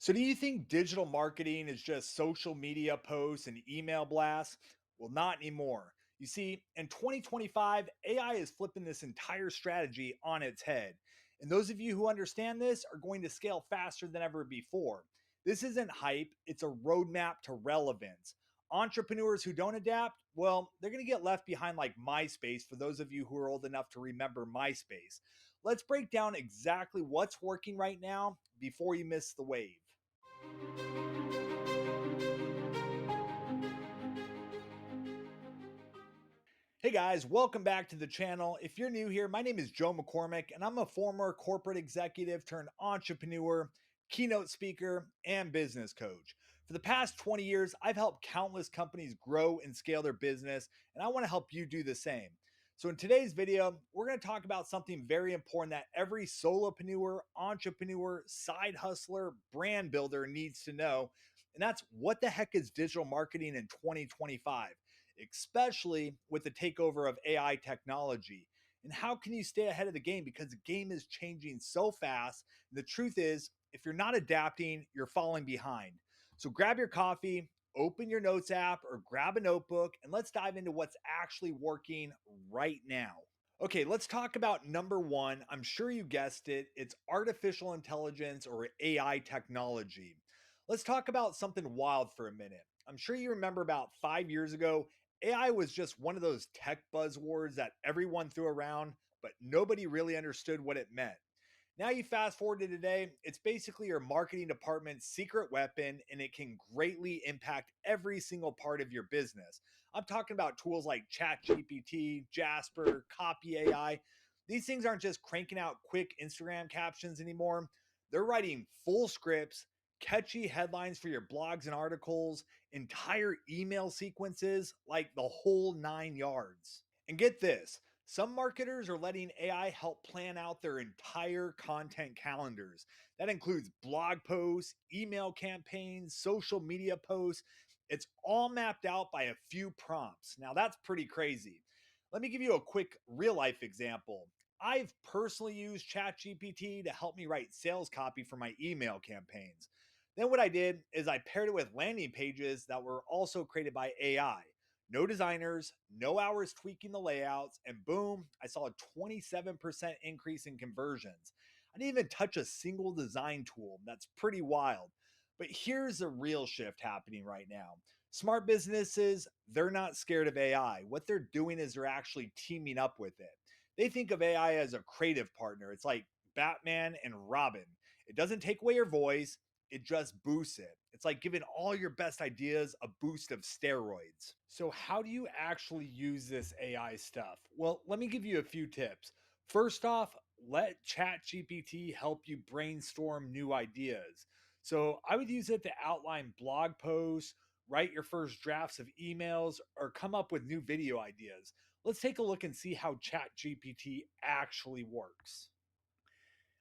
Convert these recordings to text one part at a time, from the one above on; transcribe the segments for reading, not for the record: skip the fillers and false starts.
So, do you think digital marketing is just social media posts and email blasts? Well, not anymore. You see, in 2025, AI is flipping this entire strategy on its head. And those of you who understand this are going to scale faster than ever before. This isn't hype, it's a roadmap to relevance. Entrepreneurs who don't adapt, well, they're going to get left behind like MySpace for those of you who are old enough to remember MySpace. Let's break down exactly what's working right now before you miss the wave. Hey guys, welcome back to the channel. If you're new here, my name is Joe McCormick, and I'm a former corporate executive turned entrepreneur, keynote speaker, and business coach. For the past 20 years, I've helped countless companies grow and scale their business, and I want to help you do the same. So, in today's video, we're going to talk about something very important that every solopreneur, entrepreneur, side hustler, brand builder needs to know, and that's what the heck is digital marketing in 2025? Especially with the takeover of AI technology. And how can you stay ahead of the game? Because the game is changing so fast. And the truth is, if you're not adapting, you're falling behind. So grab your coffee, open your notes app, or grab a notebook, and let's dive into what's actually working right now. Okay, let's talk about number one. I'm sure you guessed it. It's artificial intelligence or AI technology. Let's talk about something wild for a minute. I'm sure you remember about 5 years ago, AI was just one of those tech buzzwords that everyone threw around, but nobody really understood what it meant. Now you fast forward to today, it's basically your marketing department's secret weapon and it can greatly impact every single part of your business. I'm talking about tools like ChatGPT, Jasper, Copy AI. These things aren't just cranking out quick Instagram captions anymore. They're writing full scripts, catchy headlines for your blogs and articles, entire email sequences, like the whole 9 yards. And get this, some marketers are letting AI help plan out their entire content calendars. That includes blog posts, email campaigns, social media posts. It's all mapped out by a few prompts. Now, that's pretty crazy. Let me give you a quick real life example. I've personally used ChatGPT to help me write sales copy for my email campaigns. Then, what I did is I paired it with landing pages that were also created by AI. No designers, no hours tweaking the layouts, and boom, I saw a 27% increase in conversions. I didn't even touch a single design tool. That's pretty wild. But here's the real shift happening right now. Smart businesses, they're not scared of AI. What they're doing is they're actually teaming up with it. They think of AI as a creative partner. It's like Batman and Robin. It doesn't take away your voice, it just boosts it. It's like giving all your best ideas a boost of steroids. So, how do you actually use this AI stuff? Well, let me give you a few tips. First off, let ChatGPT help you brainstorm new ideas. So, I would use it to outline blog posts, write your first drafts of emails, or come up with new video ideas. Let's take a look and see how ChatGPT actually works.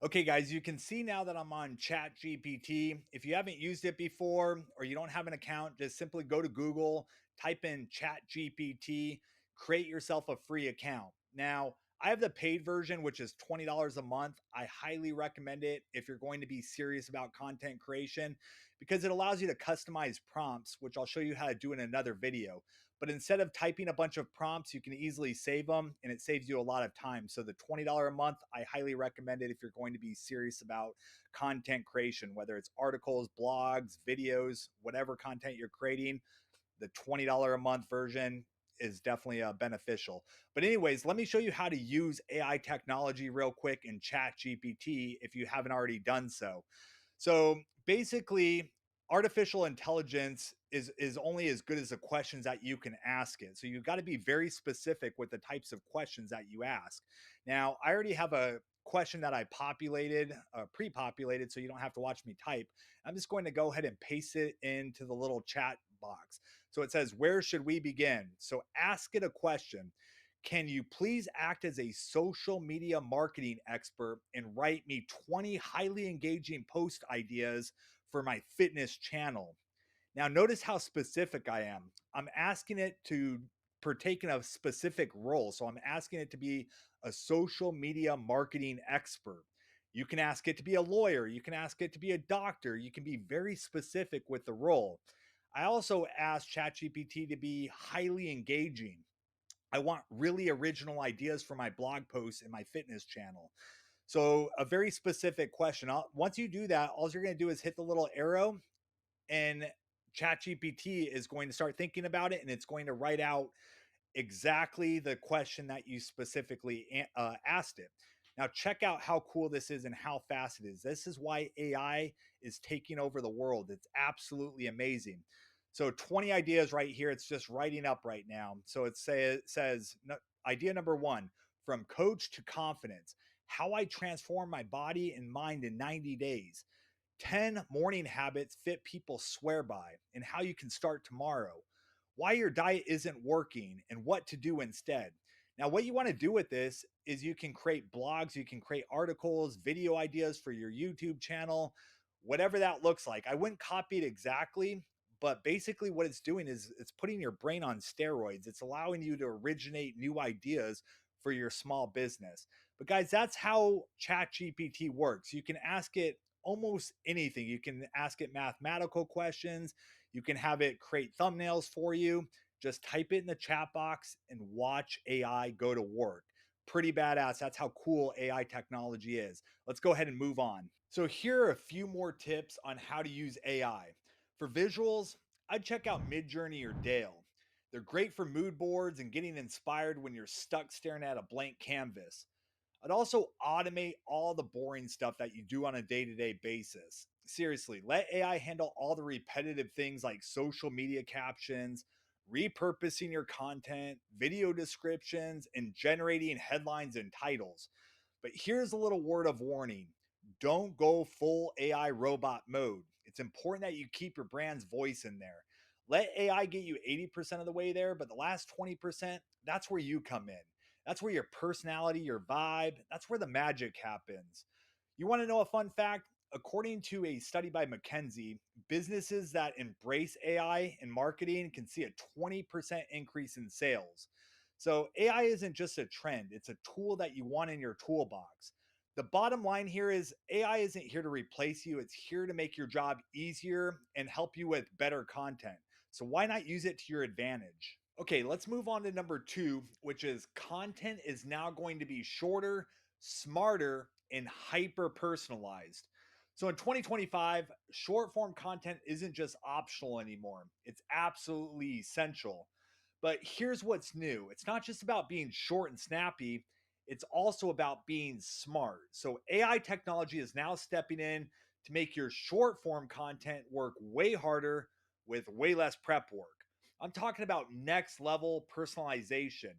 Okay, guys, you can see now that I'm on ChatGPT. If you haven't used it before or you don't have an account, just simply go to Google, type in ChatGPT, create yourself a free account. Now, I have the paid version, which is $20 a month. I highly recommend it if you're going to be serious about content creation because it allows you to customize prompts, which I'll show you how to do in another video. But instead of typing a bunch of prompts, you can easily save them and it saves you a lot of time. So the $20 a month, I highly recommend it if you're going to be serious about content creation, whether it's articles, blogs, videos, whatever content you're creating. The $20 a month version is definitely beneficial. But anyways, let me show you how to use AI technology real quick in Chat GPT if you haven't already done so. So basically, artificial intelligence is only as good as the questions that you can ask it. So you've got to be very specific with the types of questions that you ask. Now, I already have a question that I populated, pre-populated, so you don't have to watch me type. I'm just going to go ahead and paste it into the little chat box. So it says, "Where should we begin?" So ask it a question. Can you please act as a social media marketing expert and write me 20 highly engaging post ideas for my fitness channel? Now, notice how specific I am. I'm asking it to partake in a specific role. So I'm asking it to be a social media marketing expert. You can ask it to be a lawyer, you can ask it to be a doctor, you can be very specific with the role. I also asked ChatGPT to be highly engaging. I want really original ideas for my blog posts and my fitness channel. So, a very specific question. Once you do that, all you're going to do is hit the little arrow, and ChatGPT is going to start thinking about it, and it's going to write out exactly the question that you specifically asked it. Now, check out how cool this is and how fast it is. This is why AI is taking over the world. It's absolutely amazing. So, 20 ideas right here. It's just writing up right now. So, it says idea number one, from coach to confidence, how I transform my body and mind in 90 days. 10 morning habits fit people swear by, and how you can start tomorrow. Why your diet isn't working and what to do instead. Now, what you want to do with this is you can create blogs, you can create articles, video ideas for your YouTube channel, whatever that looks like. I wouldn't copy it exactly, but basically what it's doing is it's putting your brain on steroids. It's allowing you to originate new ideas for your small business. But guys, that's how ChatGPT works. You can ask it almost anything. You can ask it mathematical questions. You can have it create thumbnails for you. Just type it in the chat box and watch AI go to work. Pretty badass. That's how cool AI technology is. Let's go ahead and move on. So, here are a few more tips on how to use AI. For visuals, I'd check out Midjourney or Dale. They're great for mood boards and getting inspired when you're stuck staring at a blank canvas. I'd also automate all the boring stuff that you do on a day to day basis. Seriously, let AI handle all the repetitive things like social media captions, repurposing your content, video descriptions, and generating headlines and titles. But here's a little word of warning: don't go full AI robot mode. It's important that you keep your brand's voice in there. Let AI get you 80% of the way there, but the last 20%, that's where you come in. That's where your personality, your vibe, that's where the magic happens. You want to know a fun fact? According to a study by McKinsey, businesses that embrace AI in marketing can see a 20% increase in sales. So, AI isn't just a trend, it's a tool that you want in your toolbox. The bottom line here is AI isn't here to replace you, it's here to make your job easier and help you with better content. So, why not use it to your advantage? Okay, let's move on to number two, which is content is now going to be shorter, smarter, and hyper personalized. So in 2025, short form content isn't just optional anymore, it's absolutely essential. But here's what's new: it's not just about being short and snappy, it's also about being smart. So AI technology is now stepping in to make your short form content work way harder with way less prep work. I'm talking about next level personalization.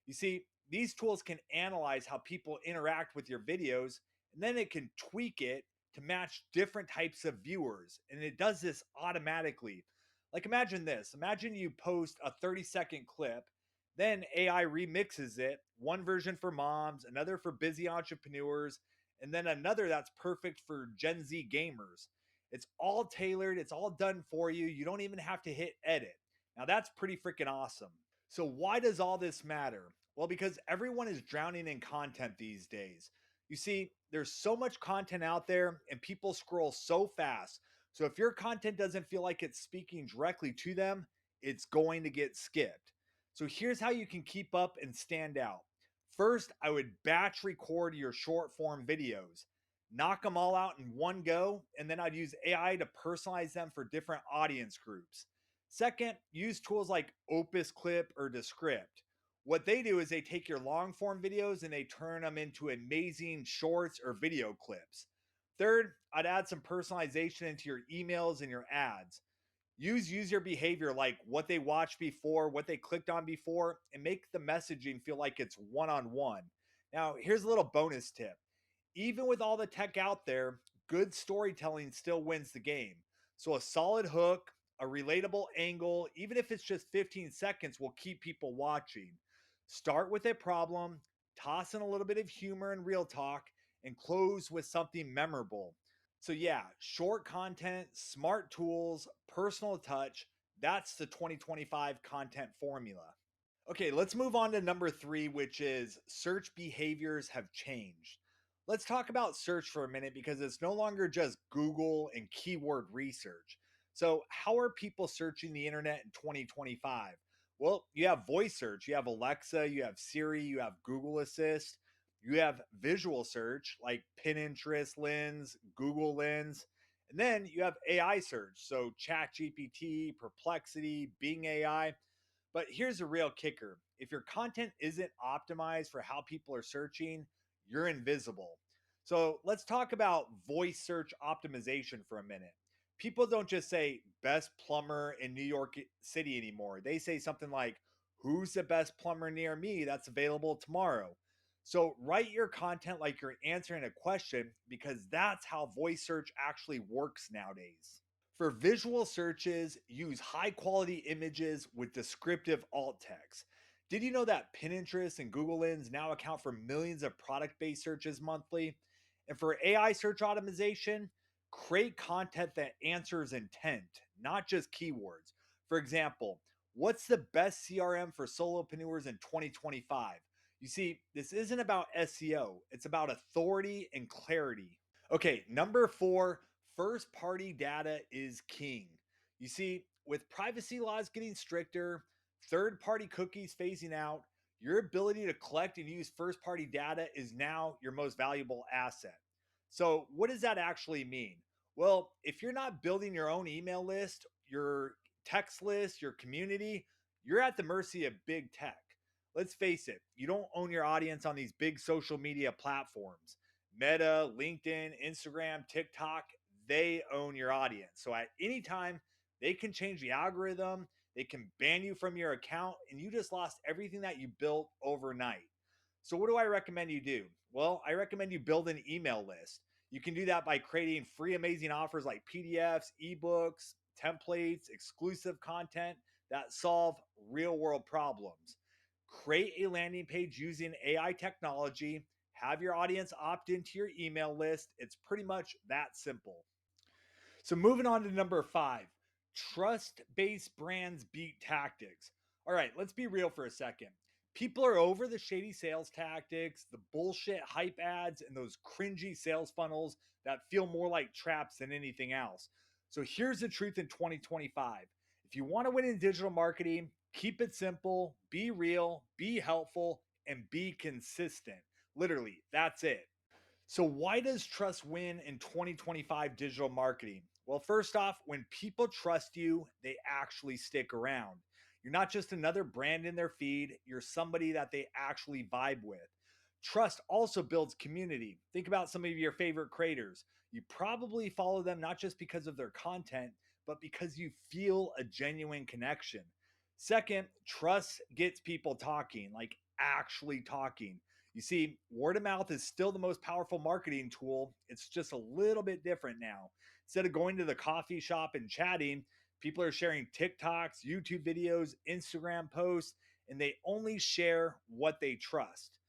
You see, these tools can analyze how people interact with your videos, and then it can tweak it to match different types of viewers. And it does this automatically. Like, imagine this: imagine you post a 30-second clip, then AI remixes it, one version for moms, another for busy entrepreneurs, and then another that's perfect for Gen Z gamers. It's all tailored, it's all done for you. You don't even have to hit edit. Now, that's pretty freaking awesome. So, why does all this matter? Well, because everyone is drowning in content these days. You see, there's so much content out there and people scroll so fast. So, if your content doesn't feel like it's speaking directly to them, it's going to get skipped. So, here's how you can keep up and stand out. First, I would batch record your short form videos, knock them all out in one go, and then I'd use AI to personalize them for different audience groups. Second, use tools like Opus Clip or Descript. What they do is they take your long form videos and they turn them into amazing shorts or video clips. Third, I'd add some personalization into your emails and your ads. Use user behavior like what they watched before, what they clicked on before, and make the messaging feel like it's one on one. Now, here's a little bonus tip: even with all the tech out there, good storytelling still wins the game. So a solid hook, a relatable angle, even if it's just 15 seconds, will keep people watching. Start with a problem, toss in a little bit of humor and real talk, and close with something memorable. So, yeah, short content, smart tools, personal touch. That's the 2025 content formula. Okay, let's move on to number three, which is search behaviors have changed. Let's talk about search for a minute because it's no longer just Google and keyword research. So, how are people searching the internet in 2025? Well, you have voice search, you have Alexa, you have Siri, you have Google Assist, you have visual search like Pinterest Lens, Google Lens, and then you have AI search. So, ChatGPT, Perplexity, Bing AI. But here's a real kicker: if your content isn't optimized for how people are searching, you're invisible. So let's talk about voice search optimization for a minute. People don't just say best plumber in New York City anymore. They say something like, who's the best plumber near me that's available tomorrow? So write your content like you're answering a question because that's how voice search actually works nowadays. For visual searches, use high quality images with descriptive alt text. Did you know that Pinterest and Google Lens now account for millions of product based searches monthly? And for AI search optimization, create content that answers intent, not just keywords. For example, what's the best CRM for solopreneurs in 2025? You see, this isn't about SEO, it's about authority and clarity. Okay, number four, first party data is king. You see, with privacy laws getting stricter, third party cookies phasing out, your ability to collect and use first party data is now your most valuable asset. So, what does that actually mean? Well, if you're not building your own email list, your text list, your community, you're at the mercy of big tech. Let's face it, you don't own your audience on these big social media platforms. Meta, LinkedIn, Instagram, TikTok, they own your audience. So at any time, they can change the algorithm, they can ban you from your account, and you just lost everything that you built overnight. So, what do I recommend you do? Well, I recommend you build an email list. You can do that by creating free, amazing offers like PDFs, ebooks, templates, exclusive content that solve real world problems. Create a landing page using AI technology, have your audience opt into your email list. It's pretty much that simple. So moving on to number five, trust-based brands beat tactics. All right, let's be real for a second. People are over the shady sales tactics, the bullshit hype ads, and those cringy sales funnels that feel more like traps than anything else. So here's the truth in 2025. If you want to win in digital marketing, keep it simple, be real, be helpful, and be consistent. Literally, that's it. So, why does trust win in 2025 digital marketing? Well, first off, when people trust you, they actually stick around. You're not just another brand in their feed, you're somebody that they actually vibe with. Trust also builds community. Think about some of your favorite creators. You probably follow them not just because of their content, but because you feel a genuine connection. Second, trust gets people talking, like actually talking. You see, word of mouth is still the most powerful marketing tool. It's just a little bit different now. Instead of going to the coffee shop and chatting, people are sharing TikToks, YouTube videos, Instagram posts, and they only share what they trust.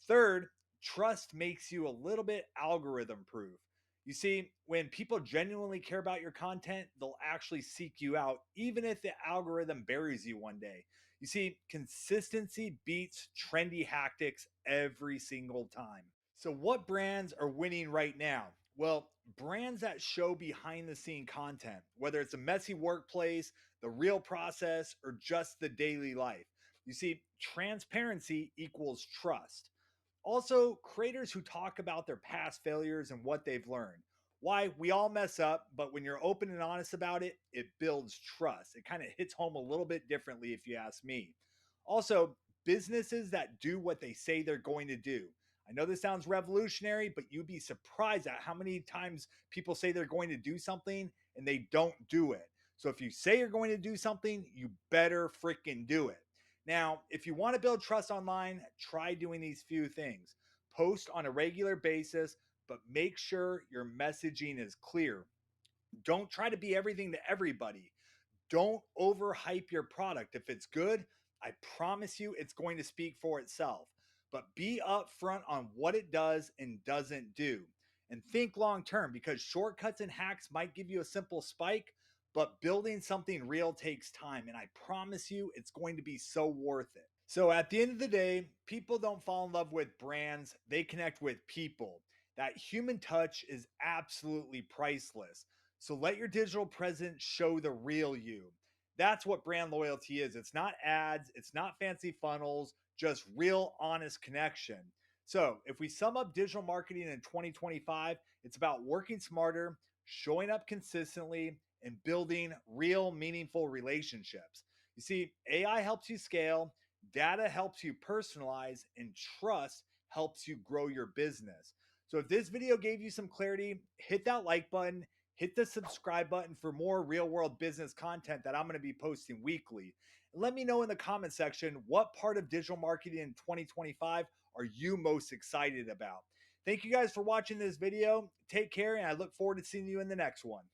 Third, trust makes you a little bit algorithm proof. You see, when people genuinely care about your content, they'll actually seek you out, even if the algorithm buries you one day. You see, consistency beats trendy tactics every single time. So, what brands are winning right now? Well, brands that show behind the scene content, whether it's a messy workplace, the real process, or just the daily life. You see, transparency equals trust. Also, creators who talk about their past failures and what they've learned. Why we all mess up, but when you're open and honest about it, it builds trust. It kind of hits home a little bit differently, if you ask me. Also, businesses that do what they say they're going to do. I know this sounds revolutionary, but you'd be surprised at how many times people say they're going to do something and they don't do it. So if you say you're going to do something, you better freaking do it. Now, if you want to build trust online, try doing these few things. Post on a regular basis, but make sure your messaging is clear. Don't try to be everything to everybody. Don't overhype your product. If it's good, I promise you it's going to speak for itself. But be upfront on what it does and doesn't do. And think long term because shortcuts and hacks might give you a simple spike, but building something real takes time. And I promise you it's going to be so worth it. So at the end of the day, people don't fall in love with brands, they connect with people. That human touch is absolutely priceless. So let your digital presence show the real you. That's what brand loyalty is. It's not ads, it's not fancy funnels, just real, honest connection. So, if we sum up digital marketing in 2025, it's about working smarter, showing up consistently, and building real, meaningful relationships. You see, AI helps you scale, data helps you personalize, and trust helps you grow your business. So, if this video gave you some clarity, hit that like button, hit the subscribe button for more real world business content that I'm going to be posting weekly. And let me know in the comment section what part of digital marketing in 2025 are you most excited about. Thank you guys for watching this video. Take care, and I look forward to seeing you in the next one.